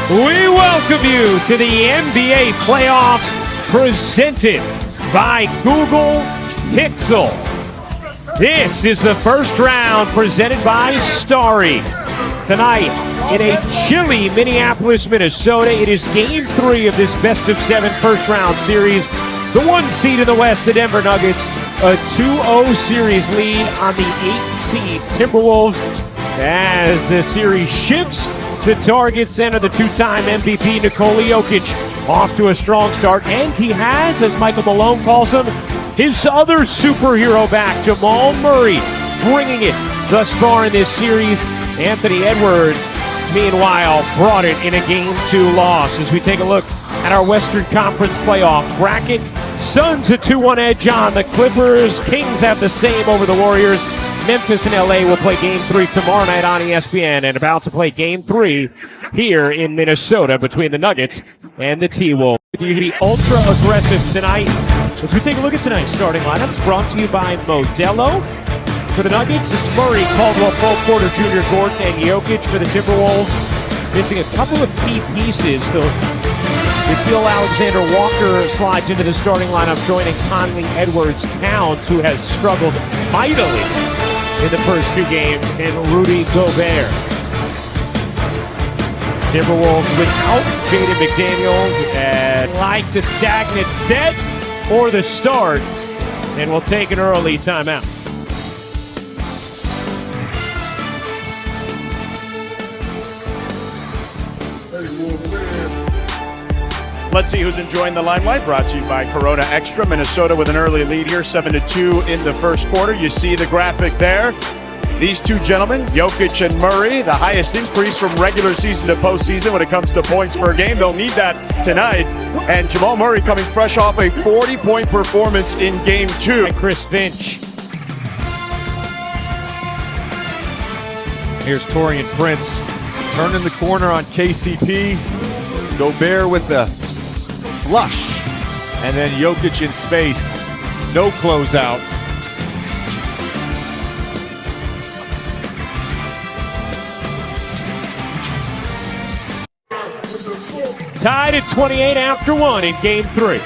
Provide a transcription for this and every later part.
We welcome you to the NBA playoffs presented by Google Pixel. This is the first round presented by Starry. Tonight, in a chilly Minneapolis, Minnesota, it is Game 3 of this best-of-7 first-round series. The 1 seed in the West, the Denver Nuggets, a 2-0 series lead on the 8 seed Timberwolves as the series shifts to target center. The two-time MVP Nikola Jokic off to a strong start, and he has, as Michael Malone calls him, his other superhero back, Jamal Murray, bringing it thus far in this series. Anthony Edwards, meanwhile, brought it in a Game 2 loss. As we take a look at our Western Conference playoff bracket, Suns a 2-1 edge on the Clippers. Kings have the same over the Warriors. Memphis and LA will play Game 3 tomorrow night on ESPN, and about to play Game 3 here in Minnesota between the Nuggets and the T-Wolves. You can be ultra aggressive tonight. As we take a look at tonight's starting lineups, brought to you by Modelo. For the Nuggets, it's Murray, Caldwell, Pope, Porter Jr., Gordon, and Jokic. For the Timberwolves, missing a couple of key pieces, so Nickeil Alexander-Walker slides into the starting lineup, joining Conley, Edwards, Towns, who has struggled mightily in the first 2 games, and Rudy Gobert. Timberwolves without Jaden McDaniels, and like the stagnant set or the start, and will take an early timeout. Let's see who's enjoying the limelight. Brought to you by Corona Extra. Minnesota with an early lead here, 7-2 in the first quarter. You see the graphic there. These two gentlemen, Jokic and Murray, the highest increase from regular season to postseason when it comes to points per game. They'll need that tonight. And Jamal Murray coming fresh off a 40-point performance in Game 2. And Chris Finch. Here's Taurean Prince turning the corner on KCP. Gobert with the flush, and then Jokic in space, no closeout. Tied at 28 after 1 in Game 3.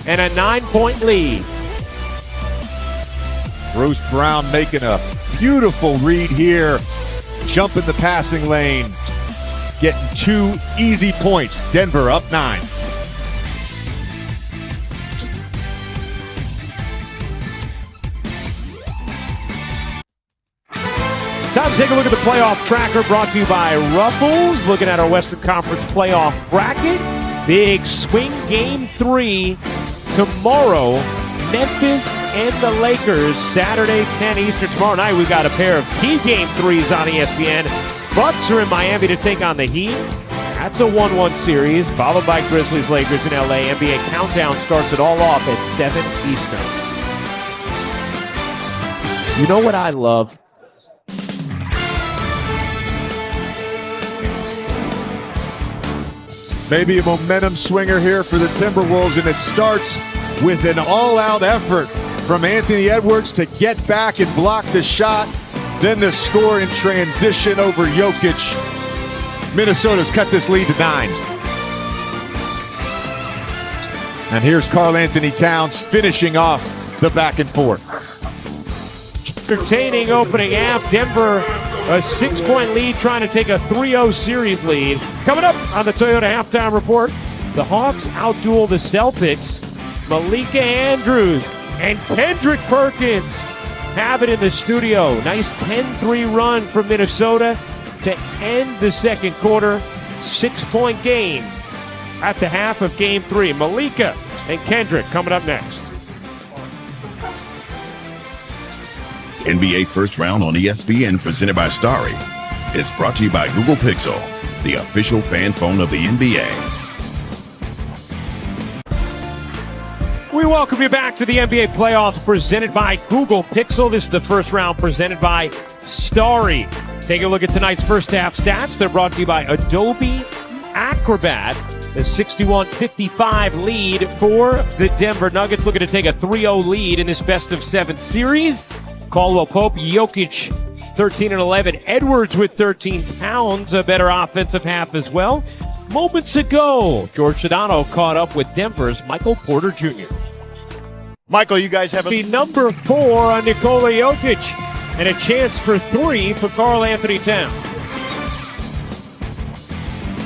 And a 9-point lead. Bruce Brown making a beautiful read here, jump in the passing lane, getting 2 easy points. Denver up 9. Time to take a look at the playoff tracker brought to you by Ruffles. Looking at our Western Conference playoff bracket. Big swing Game 3 tomorrow. Memphis and the Lakers, Saturday, 10 Eastern. Tomorrow night, we've got a pair of key Game 3s on ESPN. Bucks are in Miami to take on the Heat. That's a 1-1 series, followed by Grizzlies, Lakers in LA. NBA Countdown starts it all off at 7 Eastern. You know what I love? Maybe a momentum swinger here for the Timberwolves, and it starts with an all-out effort from Anthony Edwards to get back and block the shot. Then the score in transition over Jokic. Minnesota's cut this lead to 9. And here's Karl Anthony Towns finishing off the back and forth. Entertaining opening half. Denver, a 6-point lead, trying to take a 3-0 series lead. Coming up on the Toyota Halftime Report, the Hawks outduel the Celtics. Malika Andrews and Kendrick Perkins have it in the studio. Nice 10-3 run from Minnesota to end the second quarter. 6-point game at the half of Game 3. Malika and Kendrick coming up next. NBA First Round on ESPN presented by Starry is brought to you by Google Pixel, the official fan phone of the NBA. We welcome you back to the NBA playoffs presented by Google Pixel. This is the first round presented by Starry. Take a look at tonight's first half stats. They're brought to you by Adobe Acrobat. The 61-55 lead for the Denver Nuggets, looking to take a 3-0 lead in this best-of-7 series. Caldwell Pope, Jokic 13 and 11. Edwards with 13. Towns a better offensive half as well. Moments ago, George Sedano caught up with Denver's Michael Porter Jr. Michael, you guys have The number 4 on Nikola Jokic, and a chance for 3 for Karl Anthony Towns.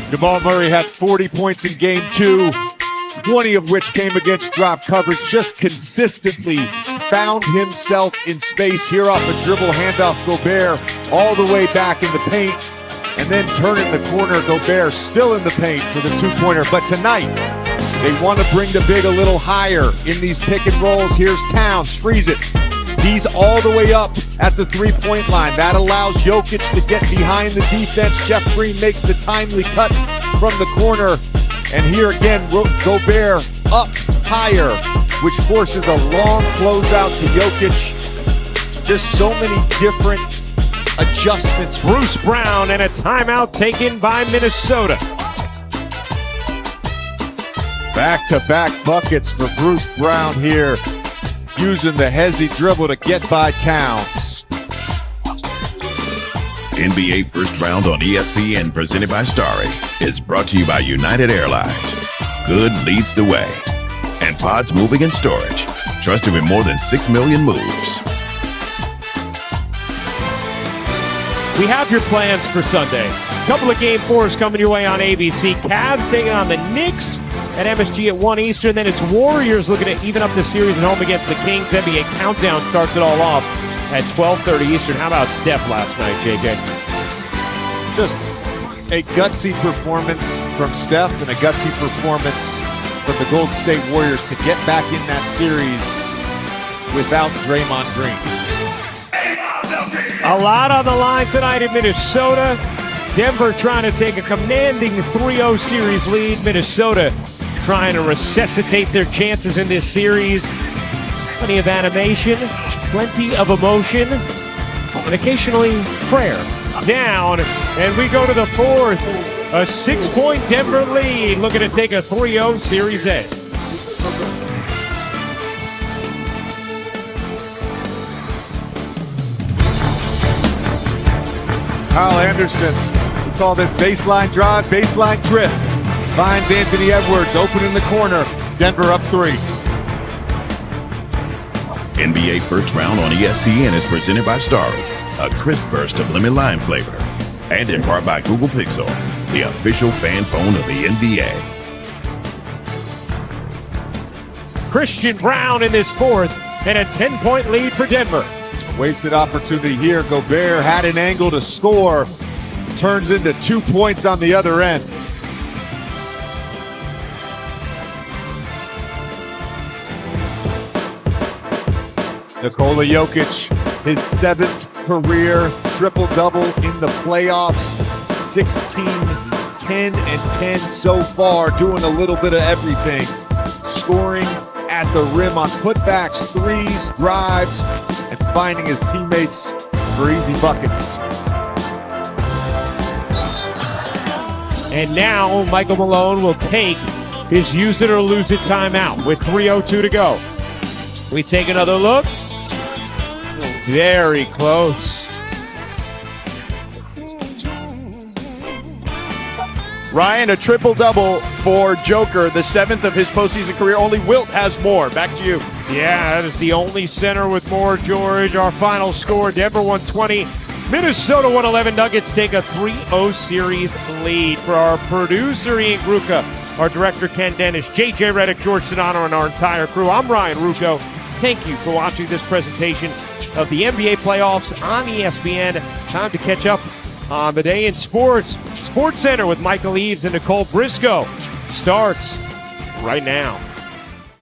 Jamal Murray had 40 points in game 2, 20 of which came against drop coverage. Just consistently found himself in space here off a dribble handoff. Gobert all the way back in the paint, and then turning the corner. Gobert still in the paint for the two-pointer. But tonight, they want to bring the big a little higher in these pick and rolls. Here's Towns, freeze it. He's all the way up at the three-point line. That allows Jokic to get behind the defense. Jeff Green makes the timely cut from the corner. And here again, Gobert up higher, which forces a long closeout to Jokic. Just so many different adjustments. Bruce Brown and a timeout taken by Minnesota. Back-to-back buckets for Bruce Brown here, using the hezzy dribble to get by Towns. NBA First Round on ESPN, presented by Starry, is brought to you by United Airlines. Good leads the way. And Pods Moving and Storage, trusted with more than 6 million moves. We have your plans for Sunday. A couple of Game 4s coming your way on ABC. Cavs taking on the Knicks at MSG at 1 Eastern. Then it's Warriors looking to even up the series at home against the Kings. NBA Countdown starts it all off at 12:30 Eastern. How about Steph last night, JJ? Just a gutsy performance from Steph and a gutsy performance from the Golden State Warriors to get back in that series without Draymond Green. A lot on the line tonight in Minnesota. Denver trying to take a commanding 3-0 series lead. Minnesota trying to resuscitate their chances in this series. Plenty of animation, plenty of emotion, and occasionally prayer. Down, and we go to the fourth. A 6-point Denver lead, looking to take a 3-0 series edge. Kyle Anderson, we call this baseline drive, baseline drift. Finds Anthony Edwards open in the corner. Denver up 3. NBA First Round on ESPN is presented by Starry, a crisp burst of lemon lime flavor. And in part by Google Pixel, the official fan phone of the NBA. Christian Brown in this fourth, and a 10-point lead for Denver. Wasted opportunity here. Gobert had an angle to score. Turns into 2 points on the other end. Nikola Jokic, his 7th career triple-double in the playoffs. 16, 10, and 10 so far, doing a little bit of everything. Scoring at the rim on putbacks, threes, drives, and finding his teammates for easy buckets. And now Michael Malone will take his use it or lose it timeout with 3:02 to go. We take another look. Very close. Ryan, a triple-double for Joker, the 7th of his postseason career. Only Wilt has more. Back to you. Yeah, that is the only center with more, George. Our final score, Denver 120, Minnesota 111. Nuggets take a 3-0 series lead. For our producer, Ian Gruca, our director, Ken Dennis, JJ Redick, George Sedano, and our entire crew, I'm Ryan Rucco. Thank you for watching this presentation of the NBA playoffs on ESPN. Time to catch up on the day in sports. Sports Center with Michael Eaves and Nicole Briscoe starts right now.